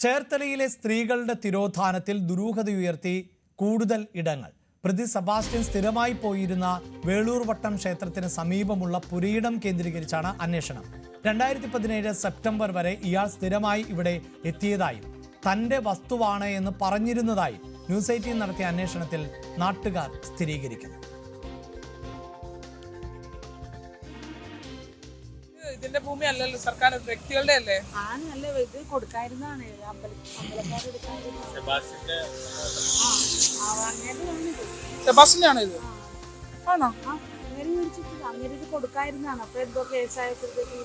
ചേർത്തലയിലെ സ്ത്രീകളുടെ തിരോധാനത്തിൽ ദുരൂഹതയുയർത്തി കൂടുതൽ ഇടങ്ങൾ. പ്രതി സെബാസ്റ്റ്യൻ സ്ഥിരമായി പോയിരുന്ന വേളൂർവട്ടം ക്ഷേത്രത്തിന് സമീപമുള്ള പുരയിടം കേന്ദ്രീകരിച്ചാണ് അന്വേഷണം. 2017 സെപ്റ്റംബർ വരെ ഇയാൾ സ്ഥിരമായി ഇവിടെ എത്തിയതായും തന്റെ വസ്തുവാണ് എന്ന് പറഞ്ഞിരുന്നതായും ന്യൂസ് 18 നടത്തിയ അന്വേഷണത്തിൽ നാട്ടുകാർ സ്ഥിരീകരിക്കുന്നു. ഇതിന്റെ ഭൂമി അല്ലല്ലോ, സർക്കാർ വ്യക്തികളുടെ അല്ലേ? ഇത് കൊടുക്കായിരുന്നാണ് സെബാസ്റ്റ്യനാണ് ഇത്. ആണോ? അങ്ങനെ ഇത് കൊടുക്കായിരുന്നാണ്. അപ്പൊ എന്തോ കേസായപ്പോഴത്തേക്ക്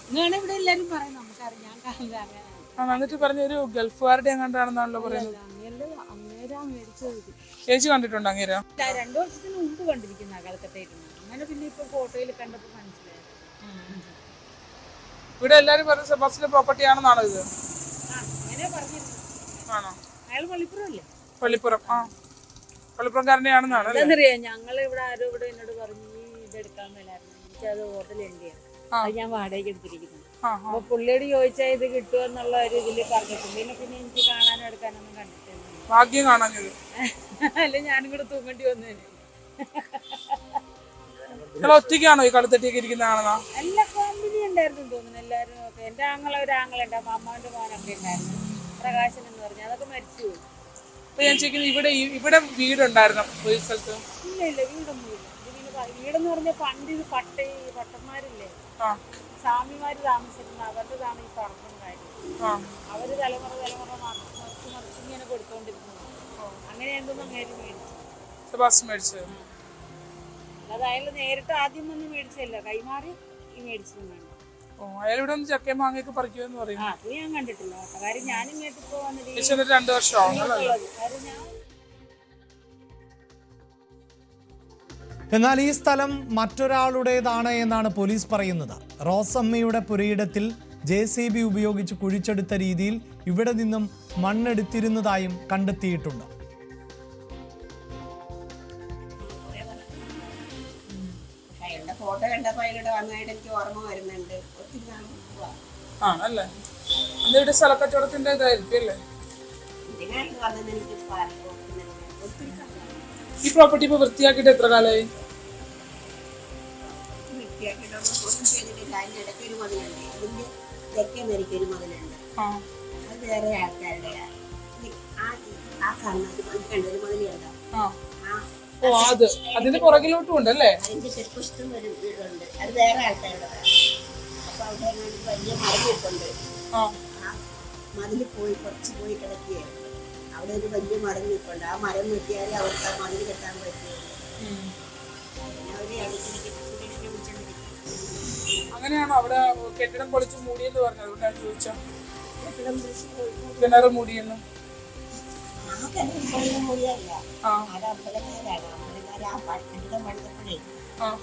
ഇങ്ങനെ ഇവിടെ എല്ലാരും പറയും, നമുക്കറിയാം അങ്ങനെ. എന്നിട്ട് പറഞ്ഞ ഒരു ഗൾഫുകാരുടെ എങ്ങാണ്ടാണെന്നാണല്ലോ പറയുന്നത്. അങ്ങേരാ മേടിച്ചത്. ചേച്ചി കണ്ടിട്ടുണ്ടോ അങ്ങേരാ? 2 വർഷത്തിന് മുമ്പ് കണ്ടിരിക്കുന്ന കൽക്കട്ടയിരുന്ന. അങ്ങനെ പിന്നെ ഇപ്പൊ ഫോട്ടോയിൽ കണ്ടപ്പോ മനസ്സിലായി. ഇവിടെ എല്ലാരും പറഞ്ഞു സെബാസ്റ്റ്യന്റെ പ്രോപ്പർട്ടി ആണെന്നാണോ ഇത്? അങ്ങനെ പറഞ്ഞിരുന്നു. ആണോ? അയാൾ പള്ളിപ്പുറം അല്ലേ? പള്ളിപ്പുറം. പള്ളിപ്പുറംകാരനെയാണെന്നാണ്. എന്താന്നറിയാം, ഞങ്ങൾ ഇവിടെ ആരോ ഇവിടെ എന്നോട് പറഞ്ഞു ഇത് എടുക്കാൻ മേലായിരുന്നു, എനിക്കത് ഹോട്ടൽ വേണ്ടിയാണ്, അത് ഞാൻ വാടകയ്ക്ക് എടുത്തിരിക്കുന്നത്. അപ്പൊ പുള്ളിയോട് ചോദിച്ചാൽ ഇത് കിട്ടുമെന്നുള്ള ഒരു ഇതില് പറഞ്ഞു. പുള്ളിനെ പിന്നെ എനിക്ക് കാണാനും എടുക്കാനൊന്നും കണ്ടിട്ടില്ല. ഭാഗ്യം കാണാഞ്ഞത്. അല്ല, ഞാനും കൂടെ തൂങ്ങേണ്ടി വന്നേനെ. ഒറ്റയ്ക്കാണോ ഈ കളുത്തട്ടിയൊക്കെ ഇരിക്കുന്നതാണെന്നാ? എല്ലാ ഫാമിലി ഉണ്ടായിരുന്നു തോന്നുന്നു, എല്ലാരും ഒക്കെ. എന്റെ ഒരു ആങ്ങളുണ്ട്, അമ്മാവന്റെ മോനൊക്കെ ഉണ്ടായിരുന്നു, പ്രകാശൻ എന്ന് പറഞ്ഞു. അതൊക്കെ മരിച്ചു പോയി. അപ്പൊ ഞാൻ ചോദിക്കുന്നത്, ഇവിടെ വീടുണ്ടായിരുന്നു ഒരു സ്ഥലത്ത്? ഇല്ല, വീടൊന്നുമില്ല. വീടെന്ന് പറഞ്ഞാൽ പണ്ട് ഇത് പട്ടന്മാരില്ലേ, സ്വാമിമാര് താമസിച്ചിരുന്നു, അവരുടെ താമസം ഈ പറമ്പുണ്ടായിരുന്നു. അവര് തലമുറ മറിച്ച് ഇങ്ങനെ കൊടുത്തോണ്ടിരുന്നു. അങ്ങനെ എന്തൊന്നും അങ്ങേര് മേടിച്ചു. അത് അയാൾ നേരിട്ട് ആദ്യം വന്ന് മേടിച്ചല്ല, കൈമാറി ഈ മേടിച്ചതാണ്. അയാളിവിടെ ഒന്ന് ചക്കയും മാങ്ങയൊക്കെ പറിക്കുമെന്ന് പറയും. അത് ഞാൻ കണ്ടിട്ടില്ല. കാര്യം ഞാനും കേട്ടിപ്പോ വന്നിട്ട് 2 വർഷമാവും. എന്നാൽ ഈ സ്ഥലം മറ്റൊരാളുടേതാണ് എന്നാണ് പോലീസ് പറയുന്നത്. റോസമ്മയുടെ പുരയിടത്തിൽ JCB ഉപയോഗിച്ച് കുഴിച്ചെടുത്ത രീതിയിൽ ഇവിടെ നിന്നും മണ്ണെടുത്തിരുന്നതായും കണ്ടെത്തിയിട്ടുണ്ട്. ഫോട്ടോ കണ്ടപ്പോ ഇവിടെ വന്നതായിട്ട് എനിക്ക് ഓർമ്മ വരുന്നുണ്ട്. ആണല്ലേ? ഇവിടെ സ്ഥലക്കച്ചവടത്തിന്റെ ഇതായിരിക്കും അല്ലേ? ഇതിനായിട്ട് വന്നത് എനിക്ക് ഈ പ്രോപ്പർട്ടി ഇപ്പൊ വൃത്തിയാക്കിയിട്ട് എത്ര കാലമായി? വൃത്തിയാക്കിയിട്ടൊന്നും ചെയ്തിട്ടില്ല. അതിന്റെ ഇടയ്ക്ക് ഒരു മുതലുണ്ട്, ഇതിന്റെ തെക്കേ നിരക്ക് ഒരു മുതലുണ്ട്. അത് വേറെ ആൾക്കാരുടെ ആ കണ്ടൊരു മുതലുണ്ടോ? അതിന്റെ പുറകിലോട്ടും ഉണ്ടല്ലേ? അതിന്റെ തെക്കുവശത്തും ഒരു വീടുണ്ട്, അത് വേറെ ആൾക്കാരുടെ. അപ്പൊ അവിടെ വലിയ മരഞ്ഞിട്ടുണ്ട്. ആ മതിൽ കുറച്ച് പോയി കിടക്കുകയായിരുന്നു. അവിടെ ഒരു വലിയ മരം നിൽപ്പുണ്ട്. ആ മരം വെട്ടിയാലേ അവർക്ക് ആ മതിൽ കെട്ടാൻ പറ്റുള്ളൂ. അങ്ങനെയാണോ അവിടെ കെട്ടിടം പൊളിച്ച് മൂടിയെന്ന് പറഞ്ഞത്? അതുകൊണ്ടാണ് ചോദിച്ചോ. കിണറ് മൂടിയെന്ന്. നമുക്കെല്ലാം മൂടിയല്ല, അത് അമ്പലക്കാരാണ്. അമ്പലക്കാർ ആ കെട്ടിടം പണിതപ്പോഴേ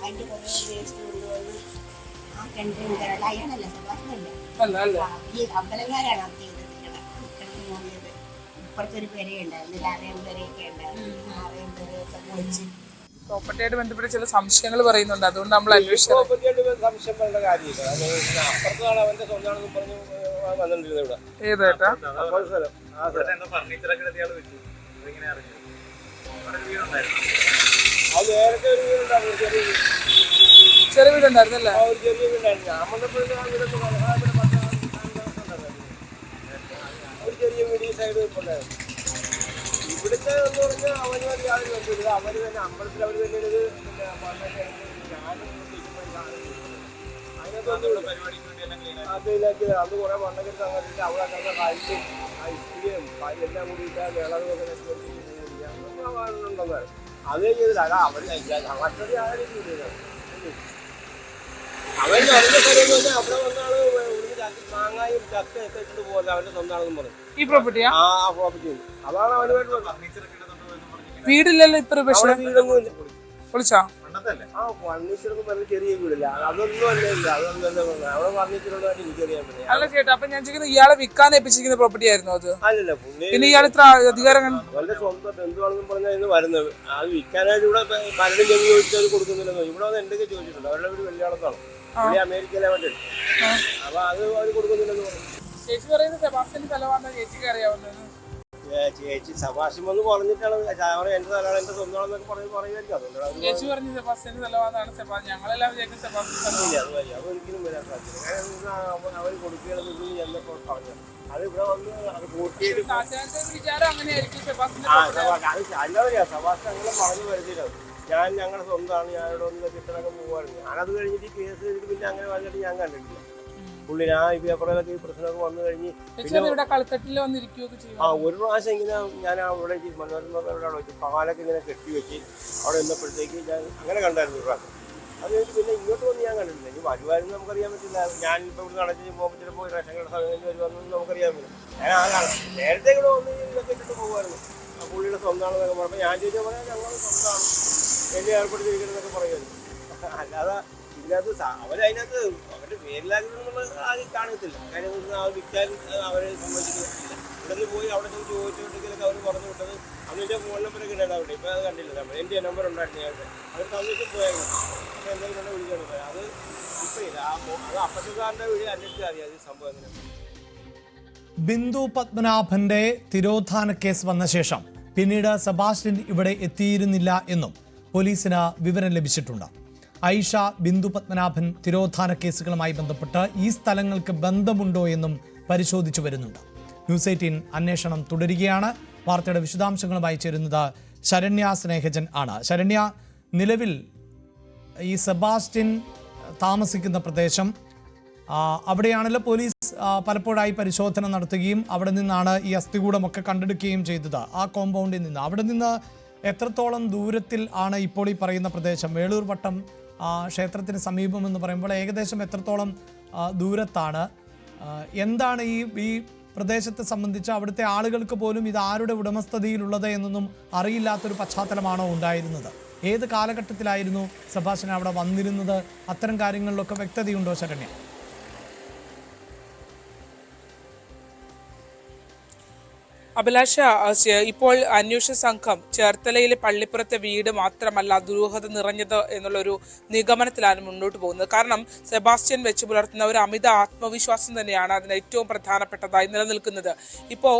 അതിന്റെ കുറേ വേസ്റ്റ് കൊണ്ടുവന്ന് ആ കിണറ്റിൽ അയാളല്ല, സെബാസ്റ്റ്യനല്ല, ഈ അമ്പലക്കാരാണ് അത് ചെയ്തത്. കിണറ്റ് മൂടിയത്. ഇപ്പുറത്തൊരു പെരയുണ്ടായിരുന്നു, 6 പെരയൊക്കെ ഉണ്ടായിരുന്നു. 6 പെരയൊക്കെ പൊളിച്ച്. പ്രോപ്പർട്ടിയായിട്ട് ബന്ധപ്പെട്ട് ചില സംശയങ്ങൾ പറയുന്നുണ്ട്, അതുകൊണ്ട് നമ്മൾ അന്വേഷിച്ചത്. സംശയങ്ങളുടെ കാര്യമില്ല. അപ്പുറത്താണ് അവന്റെ സ്വന്തമാണെന്ന് പറഞ്ഞു വന്നിട്ടിരുന്നത് ഇവിടെ. ഏതായിട്ടാ? അത് നേരത്തെ ഒരു വീടുണ്ടായിരുന്നു, ചെറിയ വീടുണ്ടായിരുന്നല്ലേ? ഒരു ചെറിയ വീടുണ്ടായിരുന്നു. ഞാൻ വന്നപ്പോഴത്തെ ഒരു ചെറിയ വീട് ഈ സൈഡ് ഉണ്ടായിരുന്നു. ഇവിടുത്തെ എന്ന് പറഞ്ഞാൽ അവന് യാതൊരു ബന്ധമില്ല. അവര് തന്നെ അമ്പലത്തിൽ അവർ തന്നെ ഒരു അതിനകത്തൊന്നും അതിലേക്ക് അത് കുറെ മണ്ണൊക്കെ സംഘടിച്ചിട്ട് അവിടെ തന്നെ കഴിച്ചും ഇഷ്ടികയും എല്ലാം കൂടിയിട്ട് വിളവൊക്കെ ഉണ്ടെന്ന് അതേ ചെയ്തില്ല. അവർ മറ്റൊരു ആരും ചെയ്തത് അവർ നടന്ന സ്ഥലം തന്നെ അവിടെ വന്നാണ് മാങ്ങായും ചക്കയൊക്കെ ഇട്ടിട്ട് പോകുന്നത് അവരുടെ സ്വന്തമാണെന്ന് പറഞ്ഞു. ഈ പ്രോപ്പർട്ടിയാ? ആ പ്രോപ്പർട്ടി അതാണ് അവനുമായിട്ട് വീടില്ലല്ലോ ഇത്ര? പക്ഷേ വീടൊന്നും പൊളിച്ചാ? ആ ഫർണിച്ചറൊന്നും പറഞ്ഞ ചെറിയ വീടില്ല, അതൊന്നും അല്ല. അതൊന്നും അവിടെ ഫർണിച്ചറുള്ളതായിട്ട് എനിക്കറിയാൻ പറ്റില്ല. അല്ല ചേട്ടാ, അപ്പൊ ഞാൻ ചോദിക്കുന്നത്, ഇയാളെ വിൽക്കാൻ ഏൽപ്പിച്ചിരിക്കുന്ന പ്രോപ്പർട്ടി ആയിരുന്നു അത്? അല്ലല്ല, പിന്നെ ഇയാൾ ഇത്ര അധികാരം അവന്റെ സ്വന്തം എന്തുവാണെന്നും പറഞ്ഞാൽ വരുന്നത്. അത് വിൽക്കാനായിട്ട് ഇവിടെ പലരും ജമി ചോദിച്ചാൽ കൊടുക്കുന്നില്ലെന്നോ. ഇവിടെ വന്ന് എന്തൊക്കെ ചോദിച്ചിട്ടുണ്ട്. അവരുടെ വീട് വെള്ളിയാളത്താണ്, പുള്ളി അമേരിക്കയിലെ വേണ്ടി. അപ്പൊ അത് അവർ കൊടുക്കുന്നില്ലെന്ന് പറഞ്ഞു. ചേച്ചി പറയുന്നത് സെബാസ്റ്റ്യന്റെ സ്ഥലമാണെന്ന് ചേച്ചിക്ക് അറിയാവുന്നത്. ചേച്ചി സഭാഷം എന്ന് പറഞ്ഞിട്ടാണ് എന്റെ സ്ഥലമാണ് എന്റെ സ്വന്തമാണെന്നൊക്കെ പറയുമായിരിക്കും. അതുകൊണ്ടാണ് ചേച്ചി പറഞ്ഞു സെബാസ്റ്റ്യന്റെ സ്ഥലമാണെന്നാണ്. ഞങ്ങളെല്ലാം വിചാരിക്കും സെബാസ്റ്റ്യൻ അതൊരിക്കലും വരാൻ സാധിക്കില്ല. അവർ കൊടുക്കുകയാണെന്ന് ഇവിടെ ചെന്നപ്പോൾ പറഞ്ഞു അത് ഇവിടെ വന്ന് അത് പൂർത്തിയായിട്ട് വിചാരം അങ്ങനെയായിരിക്കും. സെബാസ്റ്റ്യൻ അല്ലാതെ സഭാഷം അങ്ങനെ പറഞ്ഞു വരുന്നില്ല. ഞാൻ ഞങ്ങളുടെ സ്വന്തമാണ്, ഞാൻ ഇവിടെ ഒന്ന് കിട്ടണൊക്കെ പോകുമായിരുന്നു. ഞാനത് കഴിഞ്ഞിട്ട് കേസ് ചെയ്തിട്ട് പിന്നെ അങ്ങനെ വന്നിട്ട് ഞാൻ കണ്ടിട്ടില്ല. പുള്ളി ഞാൻ ഈ പേപ്പറിലൊക്കെ ഈ പ്രശ്നമൊക്കെ വന്നു കഴിഞ്ഞ് ഇവിടെ കളിത്തട്ടിൽ വന്നിരിക്കുകയൊക്കെ ചെയ്യും. ഒരു പ്രാവശ്യം ഇങ്ങനെ ഞാൻ അവിടെ മനോരമയുടെ അവിടെ വെച്ച് പാലൊക്കെ ഇങ്ങനെ കെട്ടി വെച്ച് അവിടെ നിന്നപ്പോഴത്തേക്ക് ഞാൻ അങ്ങനെ കണ്ടായിരുന്നു ഒരു പ്രാവശ്യം. അത് കഴിഞ്ഞിട്ട് പിന്നെ ഇങ്ങോട്ട് വന്ന് ഞാൻ കണ്ടിട്ടില്ല. ഇനി വരുമായിരുന്നു നമുക്കറിയാൻ പറ്റില്ല. ഞാനിപ്പോൾ ഇവിടെ നടത്തി പോകുമ്പോൾ ചിലപ്പോൾ റേഷൻ കട സമയം വരുവാണെന്ന് നമുക്കറിയാൻ പറ്റില്ല. ഞാൻ ആളാണ് നേരത്തെ ഇവിടെ വന്ന് ഇതൊക്കെ ഇട്ടിട്ട് പോകുമായിരുന്നു. പുള്ളിയുടെ സ്വന്തമാണെന്നൊക്കെ പറഞ്ഞപ്പോൾ ഞാൻ ചോദിച്ചാൽ പറയാം ഞങ്ങൾ സ്വന്തമാണ് എന്നെ ഏർപ്പെടുത്തിയിരിക്കണമെന്നൊക്കെ പറയുമായിരുന്നു. അല്ലാതെ ഇതിനകത്ത് അവരതിനകത്ത് അവരുടെ പേരിലാകുന്നുള്ള ആരും കാണത്തില്ല. കാര്യം വിൽക്കാൻ അവരെ സമ്മതിക്കുന്നില്ല. ഇവിടെ നിന്ന് പോയി അവിടെ ചെന്ന് ചോദിച്ചിട്ടുണ്ടെങ്കിലൊക്കെ അവർ പറഞ്ഞു വിട്ടത് അന്ന് എൻ്റെ ഫോൺ നമ്പറൊക്കെ ഇടാൻ അവിടെ. ഇപ്പോൾ അത് കണ്ടില്ല. നമ്മൾ എൻ്റെ നമ്പർ ഉണ്ടായിരുന്നു ഞങ്ങൾക്ക്. അവർ സന്ദേശം പോയായിരുന്നു. പക്ഷേ എന്തെങ്കിലും വിളിക്കാൻ പോയത് അത് ഇപ്പോൾ ഇല്ല. അത് അപ്പച്ചക്കാരൻ്റെ വീട് അന്വേഷിച്ചാൽ മതി അത് സംഭവം എങ്ങനെയാണ്. ബിന്ദു പത്മനാഭന്റെ തിരോധാന കേസ് വന്ന ശേഷം പിന്നീട് സെബാസ്റ്റ്യൻ ഇവിടെ എത്തിയിരുന്നില്ല എന്നും പോലീസിന് വിവരം ലഭിച്ചിട്ടുണ്ട്. ഐഷ, ബിന്ദു പത്മനാഭൻ തിരോധാന കേസുകളുമായി ബന്ധപ്പെട്ട് ഈ സ്ഥലങ്ങൾക്ക് ബന്ധമുണ്ടോ എന്നും പരിശോധിച്ചു വരുന്നുണ്ട്. ന്യൂസ് 18 അന്വേഷണം തുടരുകയാണ്. വാർത്തയുടെ വിശദാംശങ്ങളുമായി ചേരുന്നത് ശരണ്യ സ്നേഹജൻ ആണ്. ശരണ്യ, നിലവിൽ ഈ സെബാസ്റ്റ്യൻ താമസിക്കുന്ന പ്രദേശം അവിടെയാണല്ലോ പോലീസ് പലപ്പോഴായി പരിശോധന നടത്തുകയും അവിടെ നിന്നാണ് ഈ അസ്ഥികൂടമൊക്കെ കണ്ടെടുക്കുകയും ചെയ്തത്. ആ കോമ്പൗണ്ടിൽ നിന്ന് അവിടെ നിന്ന് എത്രത്തോളം ദൂരത്തിൽ ആണ് ഇപ്പോൾ ഈ പറയുന്ന പ്രദേശം? വേളൂർ വട്ടം ക്ഷേത്രത്തിന് സമീപം എന്ന് പറയുമ്പോൾ ഏകദേശം എത്രത്തോളം ദൂരത്താണ്? എന്താണ് ഈ പ്രദേശത്തെ സംബന്ധിച്ച് അവിടുത്തെ ആളുകൾക്ക് പോലും ഇത് ആരുടെ ഉടമസ്ഥതയിലുള്ളത് എന്നൊന്നും അറിയില്ലാത്തൊരു പശ്ചാത്തലമാണോ ഉണ്ടായിരുന്നത്? ഏത് കാലഘട്ടത്തിലായിരുന്നു സെബാസ്റ്റ്യൻ അവിടെ വന്നിരുന്നത്? അത്തരം കാര്യങ്ങളിലൊക്കെ വ്യക്തതയുണ്ടോ ശരണ്യ? അഭിലാഷ, ഇപ്പോൾ അന്വേഷണ സംഘം ചേർത്തലയിലെ പള്ളിപ്പുറത്തെ വീട് മാത്രമല്ല ദുരൂഹത നിറഞ്ഞത് എന്നുള്ളൊരു നിഗമനത്തിലാണ് മുന്നോട്ട് പോകുന്നത്. കാരണം സെബാസ്റ്റ്യൻ വെച്ച് പുലർത്തുന്ന ഒരു അമിത ആത്മവിശ്വാസം തന്നെയാണ് അതിന് ഏറ്റവും പ്രധാനപ്പെട്ടതായി നിലനിൽക്കുന്നത്. ഇപ്പോൾ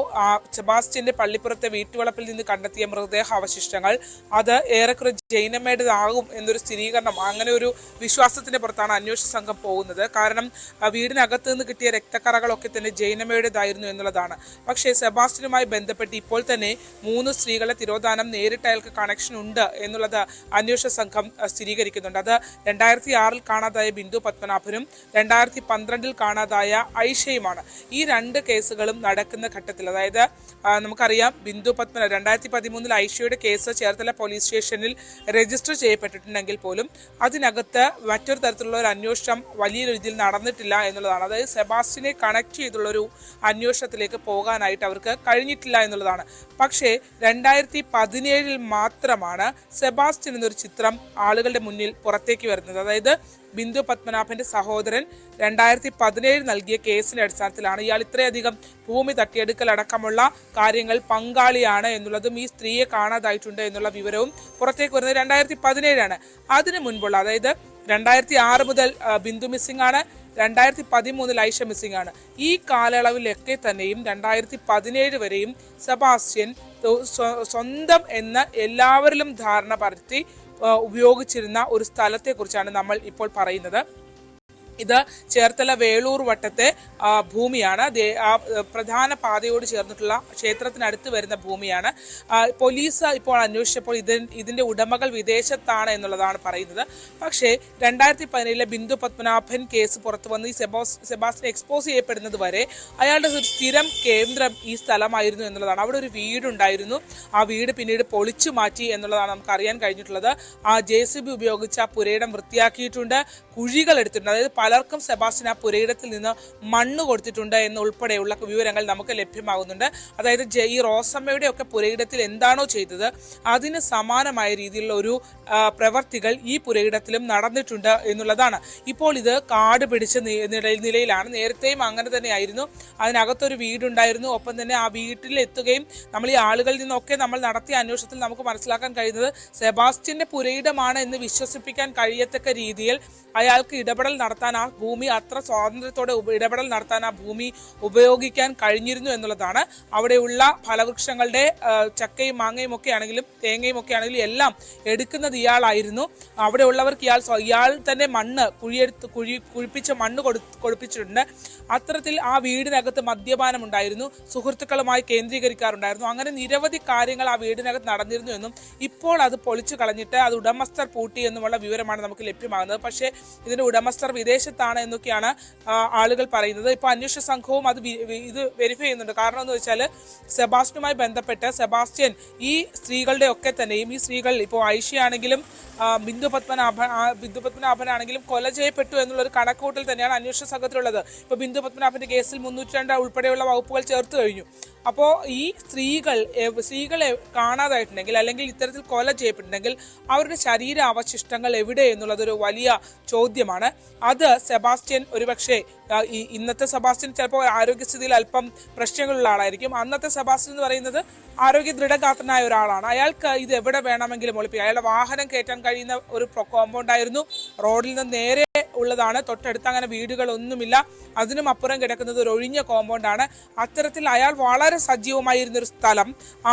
സെബാസ്റ്റ്യന്റെ പള്ളിപ്പുറത്തെ വീട്ടുവളപ്പിൽ നിന്ന് കണ്ടെത്തിയ മൃതദേഹ അവശിഷ്ടങ്ങൾ അത് ഏറെക്കുറെ ജൈനമ്മയുടേതാകും എന്നൊരു സ്ഥിരീകരണം, അങ്ങനെ ഒരു വിശ്വാസത്തിന്റെ പുറത്താണ് അന്വേഷണ സംഘം പോകുന്നത്. കാരണം വീടിനകത്ത് നിന്ന് കിട്ടിയ രക്തക്കറകളൊക്കെ തന്നെ ജൈനമ്മയുടേതായിരുന്നു എന്നുള്ളതാണ്. പക്ഷേ സെബാസ്റ്റ്യനുമായി ബന്ധപ്പെട്ട് ഇപ്പോൾ തന്നെ 3 സ്ത്രീകളെ തിരോധാനം നേരിട്ട് അയാൾക്ക് കണക്ഷൻ ഉണ്ട് എന്നുള്ളത് അന്വേഷണ സംഘം സ്ഥിരീകരിക്കുന്നുണ്ട്. അത് 2006 കാണാതായ ബിന്ദു പത്മനാഭനും 2012 കാണാതായ ഐഷയുമാണ്. ഈ 2 കേസുകളും നടക്കുന്ന ഘട്ടത്തിൽ, അതായത് നമുക്കറിയാം ബിന്ദു 2013 ഐഷയുടെ കേസ് ചേർത്തല പോലീസ് സ്റ്റേഷനിൽ രജിസ്റ്റർ ചെയ്യപ്പെട്ടിട്ടുണ്ടെങ്കിൽ പോലും അതിനകത്ത് മറ്റൊരു തരത്തിലുള്ള ഒരു അന്വേഷണം വലിയ രീതിയിൽ നടന്നിട്ടില്ല എന്നുള്ളതാണ്. അതായത് സെബാസ്റ്റ്യനെ കണക്ട് ചെയ്തുള്ളൊരു അന്വേഷണത്തിലേക്ക് പോകാനായിട്ട് അവർക്ക് കഴിഞ്ഞിട്ടില്ല എന്നുള്ളതാണ്. പക്ഷേ 2017 മാത്രമാണ് സെബാസ്റ്റ്യൻ എന്നൊരു ചിത്രം ആളുകളുടെ മുന്നിൽ പുറത്തേക്ക് വരുന്നത്. അതായത് ബിന്ദു പത്മനാഭന്റെ സഹോദരൻ 2017 നൽകിയ കേസിന്റെ അടിസ്ഥാനത്തിലാണ് ഇയാൾ ഇത്രയധികം ഭൂമി തട്ടിയെടുക്കൽ അടക്കമുള്ള കാര്യങ്ങൾ പങ്കാളിയാണ് എന്നുള്ളതും ഈ സ്ത്രീയെ കാണാതായിട്ടുണ്ട് എന്നുള്ള വിവരവും പുറത്തേക്ക് വരുന്നത് 2017 ആണ്. അതിനു മുൻപുള്ള, അതായത് 2006 മുതൽ ബിന്ദു മിസ്സിംഗ് ആണ്, 2013 ഐഷ മിസ്സിംഗ് ആണ്. ഈ കാലയളവിലൊക്കെ തന്നെയും 2017 വരെയും സെബാസ്റ്റ്യൻ സ്വന്തം എന്ന എല്ലാവരിലും ധാരണ പരത്തി ഉപയോഗിച്ചിരുന്ന ഒരു സ്ഥലത്തെക്കുറിച്ചാണ് നമ്മൾ ഇപ്പോൾ പറയുന്നത്. ഇത് ചേർത്തല വേളൂർ വട്ടത്തെ ഭൂമിയാണ്. പ്രധാന പാതയോട് ചേർന്നിട്ടുള്ള ക്ഷേത്രത്തിനടുത്ത് വരുന്ന ഭൂമിയാണ്. പോലീസ് ഇപ്പോൾ അന്വേഷിച്ചപ്പോൾ ഇതിന്റെ ഉടമകൾ വിദേശത്താണ് എന്നുള്ളതാണ് പറയുന്നത്. പക്ഷേ 2017 ബിന്ദു പത്മനാഭൻ കേസ് പുറത്തു വന്ന് ഈ സെബാസ്റ്റ്യൻ എക്സ്പോസ് ചെയ്യപ്പെടുന്നത് വരെ അയാളുടെ ഒരു സ്ഥിരം കേന്ദ്രം ഈ സ്ഥലമായിരുന്നു എന്നുള്ളതാണ്. അവിടെ ഒരു വീടുണ്ടായിരുന്നു. ആ വീട് പിന്നീട് പൊളിച്ചു മാറ്റി എന്നുള്ളതാണ് നമുക്ക് അറിയാൻ കഴിഞ്ഞിട്ടുള്ളത്. ആ JCB ഉപയോഗിച്ച് ആ പുരയിടം വൃത്തിയാക്കിയിട്ടുണ്ട്, കുഴികൾ എടുത്തിട്ടുണ്ട്. അതായത് പലർക്കും സെബാസ്റ്റ്യൻ ആ പുരയിടത്തിൽ നിന്ന് മണ്ണ് കൊടുത്തിട്ടുണ്ട് എന്നുൾപ്പെടെയുള്ള വിവരങ്ങൾ നമുക്ക് ലഭ്യമാകുന്നുണ്ട്. അതായത് ഈ റോസമ്മയുടെ ഒക്കെ പുരയിടത്തിൽ എന്താണോ ചെയ്തത് അതിന് സമാനമായ രീതിയിലുള്ള ഒരു പ്രവർത്തികൾ ഈ പുരയിടത്തിലും നടന്നിട്ടുണ്ട് എന്നുള്ളതാണ്. ഇപ്പോൾ ഇത് കാട് പിടിച്ച നിലയിലാണ്. നേരത്തെയും അങ്ങനെ തന്നെയായിരുന്നു. അതിനകത്തൊരു വീടുണ്ടായിരുന്നു. ഒപ്പം തന്നെ ആ വീട്ടിലെത്തുകയും നമ്മൾ ഈ ആളുകളിൽ നിന്നൊക്കെ നമ്മൾ നടത്തിയ അന്വേഷണത്തിൽ നമുക്ക് മനസ്സിലാക്കാൻ കഴിയുന്നത് സെബാസ്റ്റ്യന്റെ പുരയിടമാണ് എന്ന് വിശ്വസിപ്പിക്കാൻ കഴിയത്തക്ക രീതിയിൽ അയാൾക്ക് ഇടപെടൽ നടത്താൻ ആ ഭൂമി അത്ര സ്വാതന്ത്ര്യത്തോടെ ഇടപെടൽ നടത്താൻ ആ ഭൂമി ഉപയോഗിക്കാൻ കഴിഞ്ഞിരുന്നു എന്നുള്ളതാണ്. അവിടെയുള്ള ഫലവൃക്ഷങ്ങളുടെ ചക്കയും മാങ്ങയും ഒക്കെ ആണെങ്കിലും തേങ്ങയും ഒക്കെ ആണെങ്കിലും എല്ലാം എടുക്കുന്നത് ഇയാളായിരുന്നു. അവിടെ ഉള്ളവർക്ക് ഇയാൾ തന്നെ മണ്ണ് കുഴിപ്പിച്ച മണ്ണ് കൊടുപ്പിച്ചിട്ടുണ്ട്. അത്തരത്തിൽ ആ വീടിനകത്ത് മദ്യപാനം ഉണ്ടായിരുന്നു, സുഹൃത്തുക്കളുമായി കേന്ദ്രീകരിക്കാറുണ്ടായിരുന്നു. അങ്ങനെ നിരവധി കാര്യങ്ങൾ ആ വീടിനകത്ത് നടന്നിരുന്നു എന്നും ഇപ്പോൾ അത് പൊളിച്ചു കളഞ്ഞിട്ട് അത് ഉടമസ്ഥർ പൂട്ടി എന്നുമുള്ള വിവരമാണ് നമുക്ക് ലഭ്യമാകുന്നത്. പക്ഷേ ഇതിന്റെ ഉടമസ്ഥർ വിദേശത്താണ് എന്നൊക്കെയാണ് ആളുകൾ പറയുന്നത്. ഇപ്പൊ അന്വേഷണ സംഘവും ഇത് വെരിഫൈ ചെയ്യുന്നുണ്ട്. കാരണം എന്ന് വെച്ചാൽ സെബാസ്റ്റ്യനുമായി ബന്ധപ്പെട്ട് സെബാസ്റ്റ്യൻ ഈ സ്ത്രീകളുടെ ഒക്കെ തന്നെയും ഈ സ്ത്രീകൾ ഇപ്പോൾ ഐഷയാണെങ്കിലും ബിന്ദു പത്മനാഭനാണെങ്കിലും കൊല ചെയ്യപ്പെട്ടു എന്നുള്ളൊരു കണക്കുകൂട്ടൽ തന്നെയാണ് അന്വേഷണ സംഘത്തിലുള്ളത്. ഇപ്പൊ ബിന്ദു പത്മനാഭന്റെ കേസിൽ 302 ഉൾപ്പെടെയുള്ള വകുപ്പുകൾ ചേർത്ത് കഴിഞ്ഞു. അപ്പോൾ ഈ സ്ത്രീകളെ കാണാതായിട്ടുണ്ടെങ്കിൽ അല്ലെങ്കിൽ ഇത്തരത്തിൽ കൊല ചെയ്യപ്പെട്ടിട്ടുണ്ടെങ്കിൽ അവരുടെ ശരീരാവശിഷ്ടങ്ങൾ എവിടെ എന്നുള്ളതൊരു വലിയ ചോദ്യമാണ്. അത് സെബാസ്റ്റ്യൻ ഒരുപക്ഷെ ഇന്നത്തെ സെബാസ്റ്റ്യൻ ചിലപ്പോൾ ആരോഗ്യസ്ഥിതിയിൽ അല്പം പ്രശ്നങ്ങളുള്ള ആളായിരിക്കും. അന്നത്തെ സെബാസ്റ്റ്യൻ എന്ന് പറയുന്നത് ആരോഗ്യ ദൃഢഗാത്രനായ ഒരാളാണ്. അയാൾക്ക് ഇത് എവിടെ വേണമെങ്കിലും ഒളിപ്പിക്കാം. അയാളുടെ വാഹനം കയറ്റാൻ കഴിയുന്ന ഒരു കോമ്പൗണ്ട് ആയിരുന്നു. റോഡിൽ നിന്ന് നേരെ ഉള്ളതാണ്, തൊട്ടടുത്ത് അങ്ങനെ വീടുകളൊന്നുമില്ല. അതിനും അപ്പുറം കിടക്കുന്നത് ഒരു ഒഴിഞ്ഞ കോമ്പൗണ്ടാണ്. അത്തരത്തിൽ അയാൾ വളരെ സജീവമായിരുന്ന ഒരു സ്ഥലം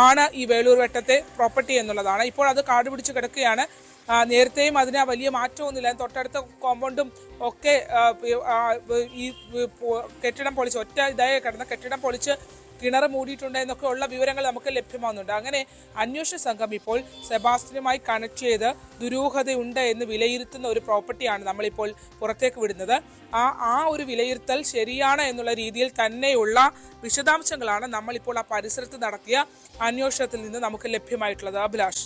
ആണ് ഈ വേളൂർ വെട്ടത്തെ പ്രോപ്പർട്ടി എന്നുള്ളതാണ്. ഇപ്പോൾ അത് കാട് പിടിച്ച് കിടക്കുകയാണ്. നേരത്തെയും അതിന് വലിയ മാറ്റമൊന്നുമില്ല. തൊട്ടടുത്ത കോമ്പൗണ്ടും ഒക്കെ ഈ കെട്ടിടം പൊളിച്ച് ഒറ്റ ഇതായി കിടന്ന കെട്ടിടം പൊളിച്ച് കിണർ മൂടിയിട്ടുണ്ട് എന്നൊക്കെ ഉള്ള വിവരങ്ങൾ നമുക്ക് ലഭ്യമാകുന്നുണ്ട്. അങ്ങനെ അന്വേഷണ സംഘം ഇപ്പോൾ സെബാസ്റ്റ്യനുമായി കണക്ട് ചെയ്ത് ദുരൂഹതയുണ്ട് എന്ന് വിലയിരുത്തുന്ന ഒരു പ്രോപ്പർട്ടിയാണ് നമ്മളിപ്പോൾ പുറത്തേക്ക് വിടുന്നത്. ആ ഒരു വിലയിരുത്തൽ ശരിയാണ് എന്നുള്ള രീതിയിൽ തന്നെയുള്ള വിശദാംശങ്ങളാണ് നമ്മളിപ്പോൾ ആ പരിസരത്ത് നടത്തിയ അന്വേഷണത്തിൽ നിന്ന് നമുക്ക് ലഭ്യമായിട്ടുള്ളത്. അഭിലാഷ്.